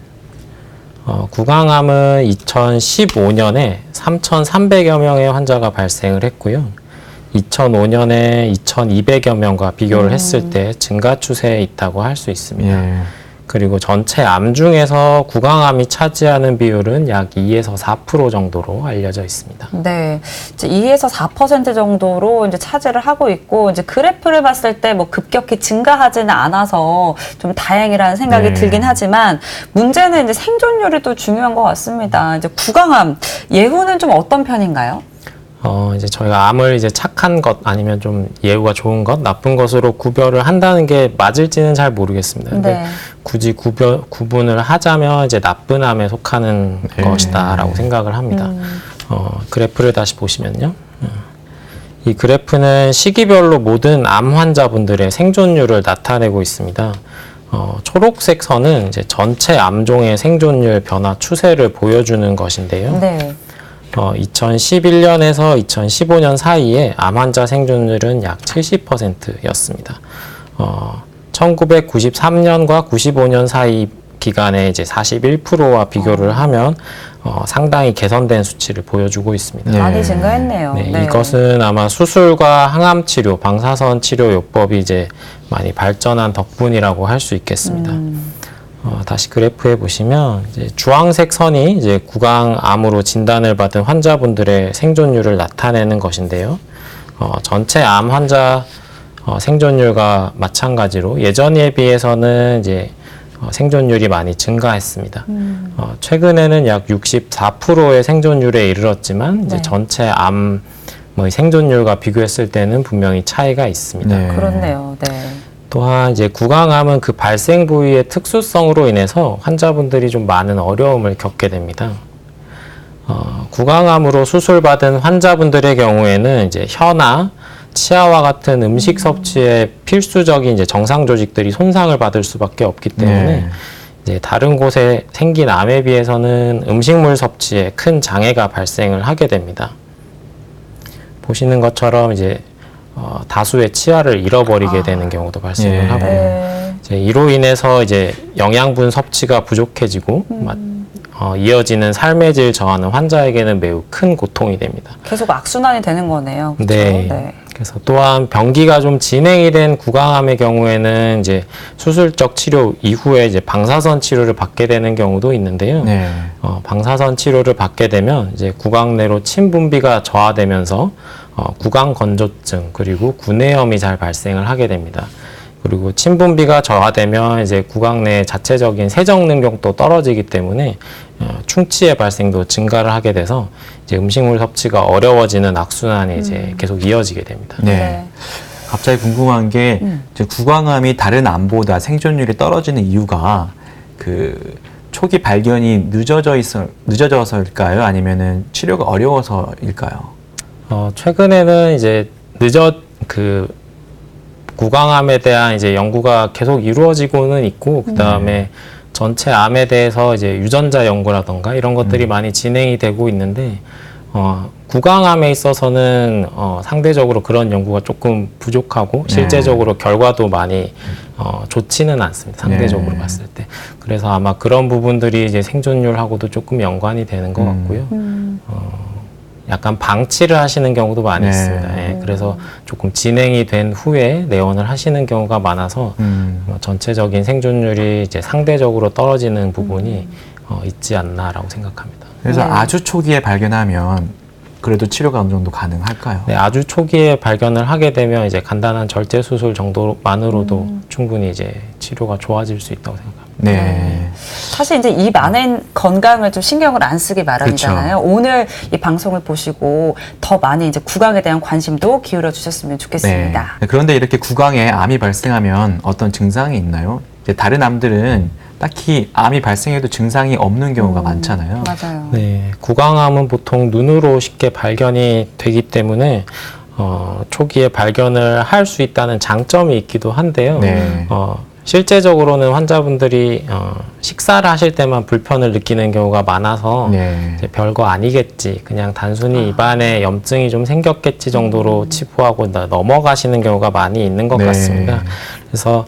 구강암은 2015년에 3,300여 명의 환자가 발생을 했고요. 2005년에 2,200여 명과 비교를 했을 때 증가 추세에 있다고 할 수 있습니다. 그리고 전체 암 중에서 구강암이 차지하는 비율은 약 2에서 4% 정도로 알려져 있습니다. 네, 이제 2에서 4% 정도로 이제 차지를 하고 있고, 이제 그래프를 봤을 때 뭐 급격히 증가하지는 않아서 좀 다행이라는 생각이 들긴 하지만, 문제는 이제 생존율이 또 중요한 것 같습니다. 이제 구강암 예후는 좀 어떤 편인가요? 이제 저희가 암을 이제 착한 것 아니면 좀 예후가 좋은 것, 나쁜 것으로 구별을 한다는 게 맞을지는 잘 모르겠습니다. 근데 굳이 구분을 하자면 이제 나쁜 암에 속하는 것이다라고 생각을 합니다. 그래프를 다시 보시면요. 이 그래프는 시기별로 모든 암 환자분들의 생존율을 나타내고 있습니다. 초록색 선은 이제 전체 암종의 생존율 변화 추세를 보여주는 것인데요. 2011년에서 2015년 사이에 암 환자 생존율은 약 70%였습니다. 1993년과 95년 사이 기간에 이제 41%와 비교를 하면 상당히 개선된 수치를 보여주고 있습니다. 많이 증가했네요. 이것은 아마 수술과 항암 치료, 방사선 치료 요법이 이제 많이 발전한 덕분이라고 할 수 있겠습니다. 다시 그래프에 보시면 이제 주황색 선이 이제 구강암으로 진단을 받은 환자분들의 생존율을 나타내는 것인데요. 전체 암 환자 생존율과 마찬가지로 예전에 비해서는 이제 생존율이 많이 증가했습니다. 최근에는 약 64%의 생존율에 이르렀지만 이제 전체 암 생존율과 비교했을 때는 분명히 차이가 있습니다. 그렇네요. 또한 이제 구강암은 그 발생 부위의 특수성으로 인해서 환자분들이 좀 많은 어려움을 겪게 됩니다. 구강암으로 수술받은 환자분들의 경우에는 이제 혀나 치아와 같은 음식 섭취에 필수적인 이제 정상 조직들이 손상을 받을 수밖에 없기 때문에 이제 다른 곳에 생긴 암에 비해서는 음식물 섭취에 큰 장애가 발생을 하게 됩니다. 보시는 것처럼 이제 다수의 치아를 잃어버리게 되는 경우도 발생을 하고요. 이제 이로 인해서 이제 영양분 섭취가 부족해지고 이어지는 삶의 질 저하는 환자에게는 매우 큰 고통이 됩니다. 계속 악순환이 되는 거네요. 그렇죠? 그래서 또한 병기가 좀 진행이 된 구강암의 경우에는 이제 수술적 치료 이후에 이제 방사선 치료를 받게 되는 경우도 있는데요. 방사선 치료를 받게 되면 이제 구강 내로 침 분비가 저하되면서 구강 건조증 그리고 구내염이 잘 발생을 하게 됩니다. 그리고 침 분비가 저하되면 이제 구강 내 자체적인 세정 능력도 떨어지기 때문에 충치의 발생도 증가를 하게 돼서 이제 음식물 섭취가 어려워지는 악순환이 이제 계속 이어지게 됩니다. 갑자기 궁금한 게 이제 구강암이 다른 암보다 생존율이 떨어지는 이유가 그 초기 발견이 늦어져서일까요? 아니면은 치료가 어려워서일까요? 최근에는 이제 구강암에 대한 이제 연구가 계속 이루어지고는 있고, 그 다음에 전체 암에 대해서 이제 유전자 연구라던가 이런 것들이 많이 진행이 되고 있는데, 구강암에 있어서는 상대적으로 그런 연구가 조금 부족하고 실제적으로 결과도 많이 좋지는 않습니다. 상대적으로 봤을 때. 그래서 아마 그런 부분들이 이제 생존율하고도 조금 연관이 되는 것 같고요. 약간 방치를 하시는 경우도 많이 있습니다. 그래서 조금 진행이 된 후에 내원을 하시는 경우가 많아서 전체적인 생존율이 이제 상대적으로 떨어지는 부분이 있지 않나라고 생각합니다. 그래서 아주 초기에 발견하면 그래도 치료가 어느 정도 가능할까요? 아주 초기에 발견을 하게 되면 이제 간단한 절제 수술 정도만으로도 충분히 이제 치료가 좋아질 수 있다고 생각합니다. 네. 사실 이제 입 안에 건강을 좀 신경을 안 쓰기 마련이잖아요. 오늘 이 방송을 보시고 더 많이 이제 구강에 대한 관심도 기울여 주셨으면 좋겠습니다. 네. 그런데 이렇게 구강에 암이 발생하면 어떤 증상이 있나요? 이제 다른 암들은 딱히 암이 발생해도 증상이 없는 경우가 많잖아요. 맞아요. 네, 구강암은 보통 눈으로 쉽게 발견이 되기 때문에 초기에 발견을 할 수 있다는 장점이 있기도 한데요. 네. 실제적으로는 환자분들이 식사를 하실 때만 불편을 느끼는 경우가 많아서 네. 이제 별거 아니겠지, 그냥 단순히 입안에 염증이 좀 생겼겠지 정도로 치부하고 넘어가시는 경우가 많이 있는 것 네. 같습니다. 그래서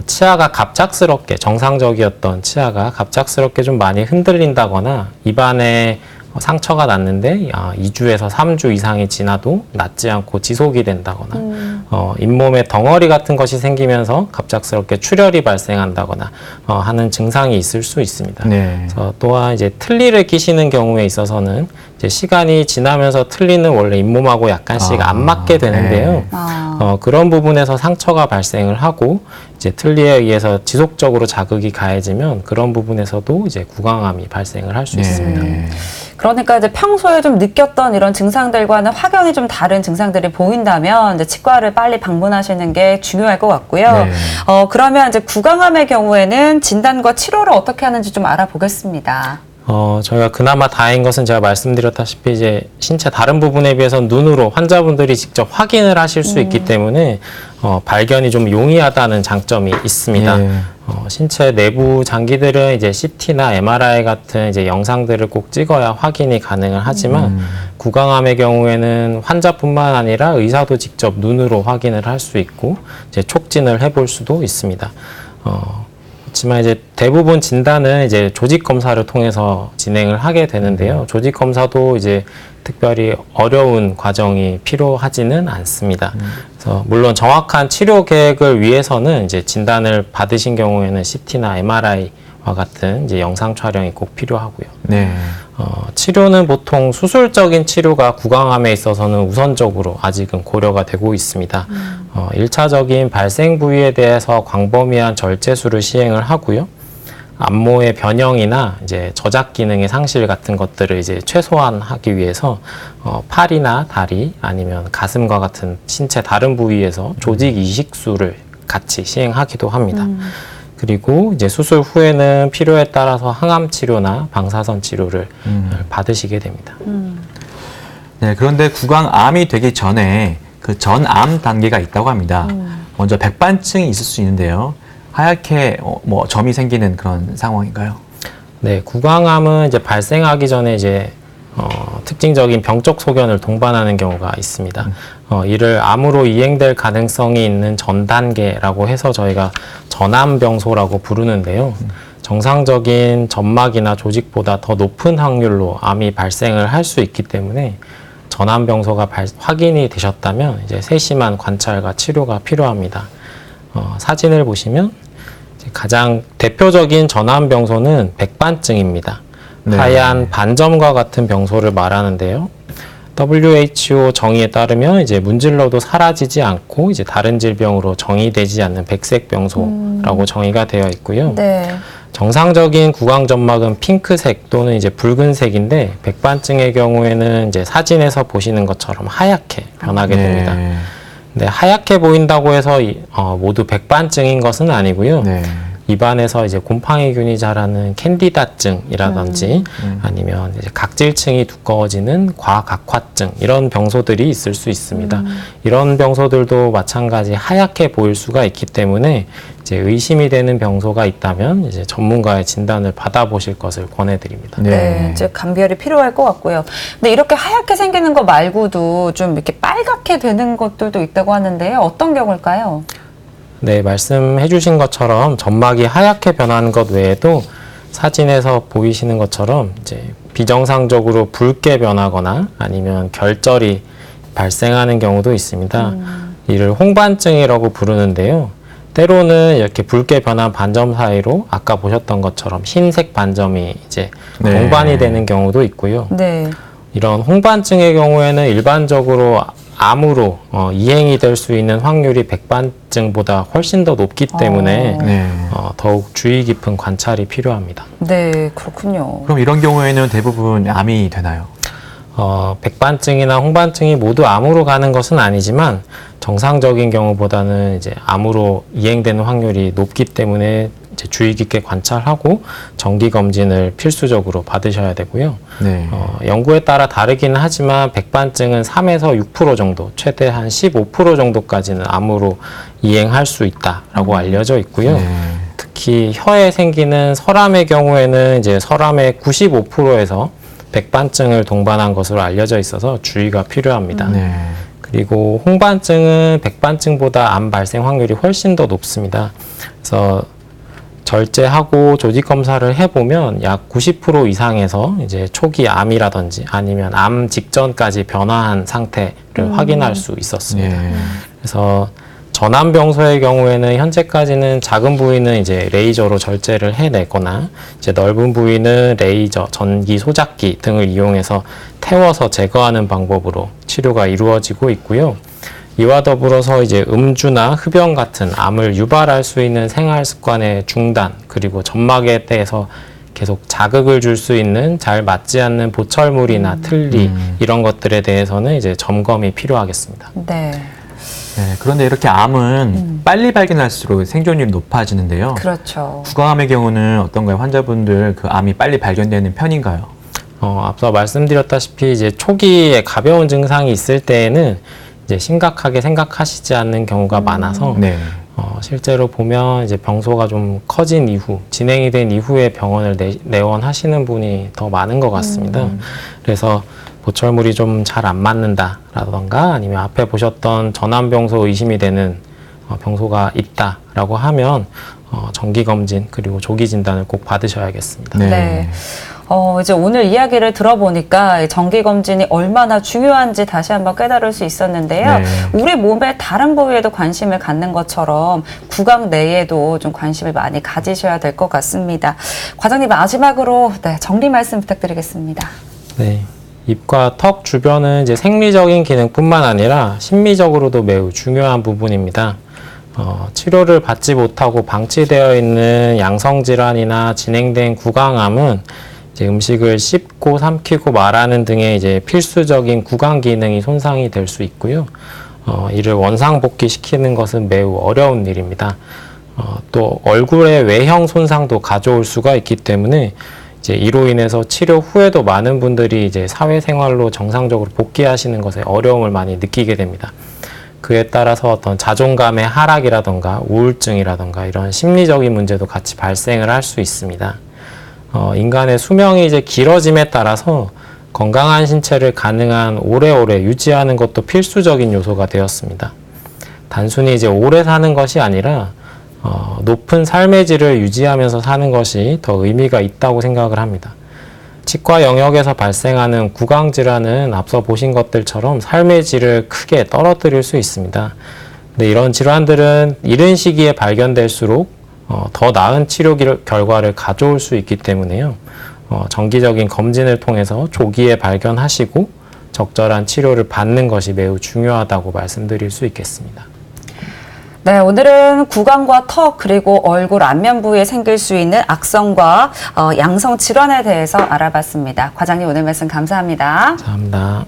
치아가 갑작스럽게, 정상적이었던 치아가 갑작스럽게 좀 많이 흔들린다거나 입안에 상처가 났는데 2주에서 3주 이상이 지나도 낫지 않고 지속이 된다거나 잇몸에 덩어리 같은 것이 생기면서 갑작스럽게 출혈이 발생한다거나 하는 증상이 있을 수 있습니다. 네. 그래서 또한 이제 틀니를 끼시는 경우에 있어서는 이제 시간이 지나면서 틀니는 원래 잇몸하고 약간씩 안 맞게 되는데요. 아. 그런 부분에서 상처가 발생을 하고 이제 틀니에 의해서 지속적으로 자극이 가해지면 그런 부분에서도 이제 구강암이 발생을 할 수 있습니다. 그러니까 이제 평소에 좀 느꼈던 이런 증상들과는 확연히 좀 다른 증상들이 보인다면 이제 치과를 빨리 방문하시는 게 중요할 것 같고요. 네. 그러면 이제 구강암의 경우에는 진단과 치료를 어떻게 하는지 좀 알아보겠습니다. 저희가 그나마 다행인 것은 제가 말씀드렸다시피 이제 신체 다른 부분에 비해서 눈으로 환자분들이 직접 확인을 하실 수 있기 때문에 발견이 좀 용이하다는 장점이 있습니다. 네. 신체 내부 장기들은 이제 CT나 MRI 같은 이제 영상들을 꼭 찍어야 확인이 가능을 하지만 구강암의 경우에는 환자뿐만 아니라 의사도 직접 눈으로 확인을 할 수 있고 이제 촉진을 해볼 수도 있습니다. 그렇지만 이제 대부분 진단은 이제 조직 검사를 통해서 진행을 하게 되는데요. 조직 검사도 이제 특별히 어려운 과정이 필요하지는 않습니다. 그래서 물론 정확한 치료 계획을 위해서는 이제 진단을 받으신 경우에는 CT나 MRI와 같은 이제 영상 촬영이 꼭 필요하고요. 네. 치료는 보통 수술적인 치료가 구강암에 있어서는 우선적으로 아직은 고려가 되고 있습니다. 1차적인 발생 부위에 대해서 광범위한 절제술을 시행을 하고요. 안모의 변형이나 이제 저작 기능의 상실 같은 것들을 이제 최소화하기 위해서 팔이나 다리 아니면 가슴과 같은 신체 다른 부위에서 조직 이식술을 같이 시행하기도 합니다. 그리고 이제 수술 후에는 필요에 따라서 항암 치료나 방사선 치료를 받으시게 됩니다. 네, 그런데 구강암이 되기 전에 그 전암 단계가 있다고 합니다. 먼저 백반증이 있을 수 있는데요. 하얗게 뭐 점이 생기는 그런 상황인가요? 네, 구강암은 이제 발생하기 전에 이제 특징적인 병적 소견을 동반하는 경우가 있습니다. 이를 암으로 이행될 가능성이 있는 전 단계라고 해서 저희가 전암병소라고 부르는데요. 정상적인 점막이나 조직보다 더 높은 확률로 암이 발생을 할 수 있기 때문에 전암병소가 확인이 되셨다면 이제 세심한 관찰과 치료가 필요합니다. 사진을 보시면 가장 대표적인 전암병소는 백반증입니다. 네. 하얀 반점과 같은 병소를 말하는데요. WHO 정의에 따르면 이제 문질러도 사라지지 않고 이제 다른 질병으로 정의되지 않는 백색 병소라고 정의가 되어 있고요. 네. 정상적인 구강 점막은 핑크색 또는 이제 붉은색인데 백반증의 경우에는 이제 사진에서 보시는 것처럼 하얗게 변하게 됩니다. 네. 네, 하얗게 보인다고 해서 모두 백반증인 것은 아니고요. 네. 입안에서 이제 곰팡이균이 자라는 캔디다증이라든지 아니면 이제 각질층이 두꺼워지는 과각화증 이런 병소들이 있을 수 있습니다. 이런 병소들도 마찬가지 하얗게 보일 수가 있기 때문에 이제 의심이 되는 병소가 있다면 이제 전문가의 진단을 받아보실 것을 권해드립니다. 네, 이제 감별이 필요할 것 같고요. 근데 이렇게 하얗게 생기는 거 말고도 좀 이렇게 빨갛게 되는 것들도 있다고 하는데요. 어떤 경우일까요? 네, 말씀해 주신 것처럼 점막이 하얗게 변하는 것 외에도 사진에서 보이시는 것처럼 이제 비정상적으로 붉게 변하거나 아니면 결절이 발생하는 경우도 있습니다. 이를 홍반증이라고 부르는데요. 때로는 이렇게 붉게 변한 반점 사이로 아까 보셨던 것처럼 흰색 반점이 이제 네. 동반이 되는 경우도 있고요. 네. 이런 홍반증의 경우에는 일반적으로 암으로 이행이 될 수 있는 확률이 백반증보다 훨씬 더 높기 때문에 네. 더욱 주의 깊은 관찰이 필요합니다. 네, 그렇군요. 그럼 이런 경우에는 대부분 암이 되나요? 백반증이나 홍반증이 모두 암으로 가는 것은 아니지만 정상적인 경우보다는 이제 암으로 이행되는 확률이 높기 때문에 이제 주의 깊게 관찰하고 정기 검진을 필수적으로 받으셔야 되고요. 네. 연구에 따라 다르기는 하지만 백반증은 3에서 6% 정도, 최대 한 15% 정도까지는 암으로 이행할 수 있다라고 알려져 있고요. 네. 특히 혀에 생기는 설암의 경우에는 이제 설암의 95%에서 백반증을 동반한 것으로 알려져 있어서 주의가 필요합니다. 네. 그리고 홍반증은 백반증보다 암 발생 확률이 훨씬 더 높습니다. 그래서 절제하고 조직 검사를 해보면 약 90% 이상에서 이제 초기 암이라든지 아니면 암 직전까지 변화한 상태를 확인할 수 있었습니다. 네. 그래서 전암병소의 경우에는 현재까지는 작은 부위는 이제 레이저로 절제를 해내거나 이제 넓은 부위는 레이저, 전기 소작기 등을 이용해서 태워서 제거하는 방법으로 치료가 이루어지고 있고요. 이와 더불어서 이제 음주나 흡연 같은 암을 유발할 수 있는 생활 습관의 중단, 그리고 점막에 대해서 계속 자극을 줄 수 있는 잘 맞지 않는 보철물이나 틀니 이런 것들에 대해서는 이제 점검이 필요하겠습니다. 네. 네, 그런데 이렇게 암은 빨리 발견할수록 생존율이 높아지는데요. 그렇죠. 구강암의 경우는 어떤가요? 환자분들 그 암이 빨리 발견되는 편인가요? 앞서 말씀드렸다시피 이제 초기에 가벼운 증상이 있을 때에는 이제 심각하게 생각하시지 않는 경우가 많아서 네. 실제로 보면 이제 병소가 좀 커진 이후, 진행이 된 이후에 병원을 내원하시는 분이 더 많은 것 같습니다. 그래서 보철물이 좀 잘 안 맞는다라던가 아니면 앞에 보셨던 전암병소 의심이 되는 병소가 있다라고 하면 정기검진 그리고 조기 진단을 꼭 받으셔야겠습니다. 네. 네. 이제 오늘 이야기를 들어보니까 정기검진이 얼마나 중요한지 다시 한번 깨달을 수 있었는데요. 네. 우리 몸의 다른 부위에도 관심을 갖는 것처럼 구강 내에도 좀 관심을 많이 가지셔야 될 것 같습니다. 과장님, 마지막으로 정리 말씀 부탁드리겠습니다. 네. 입과 턱 주변은 이제 생리적인 기능뿐만 아니라 심리적으로도 매우 중요한 부분입니다. 치료를 받지 못하고 방치되어 있는 양성질환이나 진행된 구강암은 이제 음식을 씹고 삼키고 말하는 등의 이제 필수적인 구강 기능이 손상이 될 수 있고요. 이를 원상복귀시키는 것은 매우 어려운 일입니다. 또 얼굴의 외형 손상도 가져올 수가 있기 때문에 이제 이로 인해서 치료 후에도 많은 분들이 이제 사회생활로 정상적으로 복귀하시는 것에 어려움을 많이 느끼게 됩니다. 그에 따라서 어떤 자존감의 하락이라던가 우울증이라던가 이런 심리적인 문제도 같이 발생을 할 수 있습니다. 인간의 수명이 이제 길어짐에 따라서 건강한 신체를 가능한 오래오래 유지하는 것도 필수적인 요소가 되었습니다. 단순히 이제 오래 사는 것이 아니라 높은 삶의 질을 유지하면서 사는 것이 더 의미가 있다고 생각을 합니다. 치과 영역에서 발생하는 구강질환은 앞서 보신 것들처럼 삶의 질을 크게 떨어뜨릴 수 있습니다. 근데 이런 질환들은 이른 시기에 발견될수록 더 나은 치료 결과를 가져올 수 있기 때문에요. 정기적인 검진을 통해서 조기에 발견하시고 적절한 치료를 받는 것이 매우 중요하다고 말씀드릴 수 있겠습니다. 네, 오늘은 구강과 턱 그리고 얼굴 안면 부위에 생길 수 있는 악성과 양성 질환에 대해서 알아봤습니다. 과장님, 오늘 말씀 감사합니다. 감사합니다.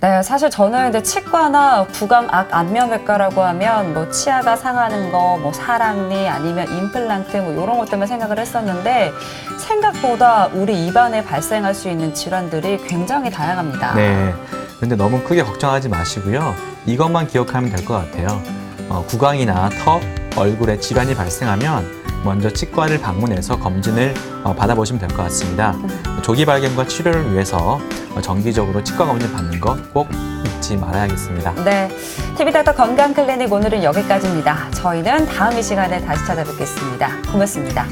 네, 사실 저는 이제 치과나 구강 안면외과라고 하면 뭐 치아가 상하는 거, 뭐 사랑니 아니면 임플란트 뭐 이런 것들만 생각을 했었는데 생각보다 우리 입안에 발생할 수 있는 질환들이 굉장히 다양합니다. 네. 근데 너무 크게 걱정하지 마시고요. 이것만 기억하면 될 것 같아요. 구강이나 턱, 얼굴에 질환이 발생하면 먼저 치과를 방문해서 검진을 받아보시면 될 것 같습니다. 조기 발견과 치료를 위해서 정기적으로 치과 검진 받는 거 꼭 잊지 말아야겠습니다. 네, TV닥터 건강클리닉 오늘은 여기까지입니다. 저희는 다음 이 시간에 다시 찾아뵙겠습니다. 고맙습니다.